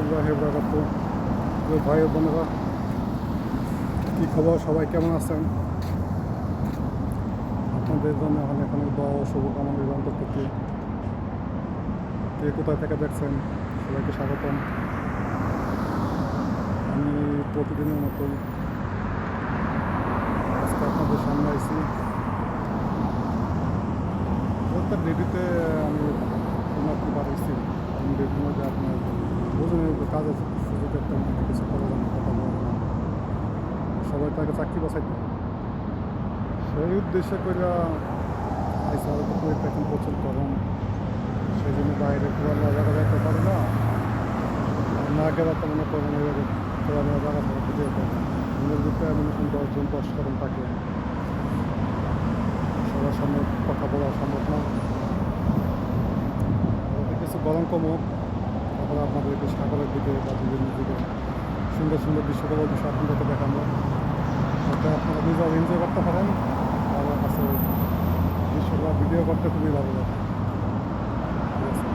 রহমতুল্লাহি ওয়া বারাকাতুহু। প্রিয় ভাই ও বোনেরা, কী খবর? সবাই কেমন আছেন? আপনাদের জন্য অনেক অনেক দোয়া ও শুভকামনা রইল অন্তর্প্রতি। কে কোথায় থেকে দেখছেন সবাইকে স্বাগতম। আমি প্রতিদিনের মতন আজকে আপনাদের সামনে আইছি। প্রত্যেক রেডিতে আমি উন্নতি বাড়াইছি। আমি রেডির মধ্যে আপনার বুঝুন কাজের সুযোগ একটা কিছু করা যাবে, কথা বলা না, সবাই তাকে চাকরি বাঁচাইতে হবে। সেই উদ্দেশ্যে করে আইসা হয়তো কুয়েত এখন প্রচুর গরম, সেই জন্য বাইরে খোলামেলা জায়গা যাইতে পারি না। না গেলে তো মনে করেন এইভাবে খোলামেলা জায়গা ছাড়া খুঁজে যেতে হবে। মনের ভিতরে মনে করেন 10 জন 10 করেন থাকে, সবার সামনে কথা বলা সম্ভব না। কিছু গরম কমুক, তারপরে আপনাদেরকে সাগরের দিকে বা বিভিন্ন দিকে সুন্দর সুন্দর দৃশ্যগুলো বিষয় আপনাদেরকে দেখানো, যাতে আপনারা নিজেও এনজয় করতে পারেন। আমার কাছে দৃশ্যগুলো ভিডিও করতে খুবই ভালো লাগে। ঠিক আছে,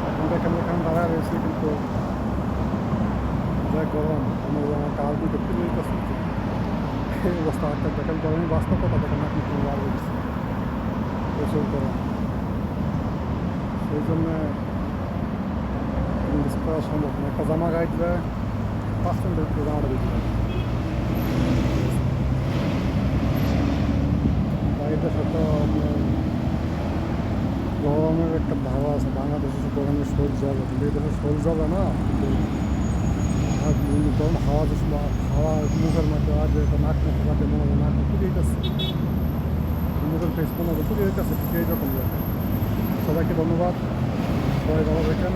এখন দেখেন এখানে দাঁড়ায় রয়েছি, কিন্তু যা গরম আমার কাল দুটো খুবই কষ্ট। এই অবস্থা একটা দেখেন, গরমে বাস্তবতা দেখেন আপনি কোনো বার হয়েছে, প্রচুর গরম। সেই জন্যে কিছু করা সম্ভব না। একটা জামা গায়ে দিলে 5 মিনিটের ভিতরে জামাটা দিয়ে দিলাম। বাইরের সাথে আপনার গরমের একটা ধারা আছে। বাংলাদেশে গরমের শরীর জ্বলে, কিন্তু এই দেশে শরীর জ্বলে না, কিন্তু গরম হাওয়া যে সময় হাওয়া মুখের মধ্যে আগে নাক মুখে কাটে, মনে হয় নাক ফুটে যেতেছে, মুখের ফেস মনে হয় ফুটে যেতেছে, ঠিক এইরকম লাগে। সবাইকে ধন্যবাদ, সবাই ভালো থাকেন।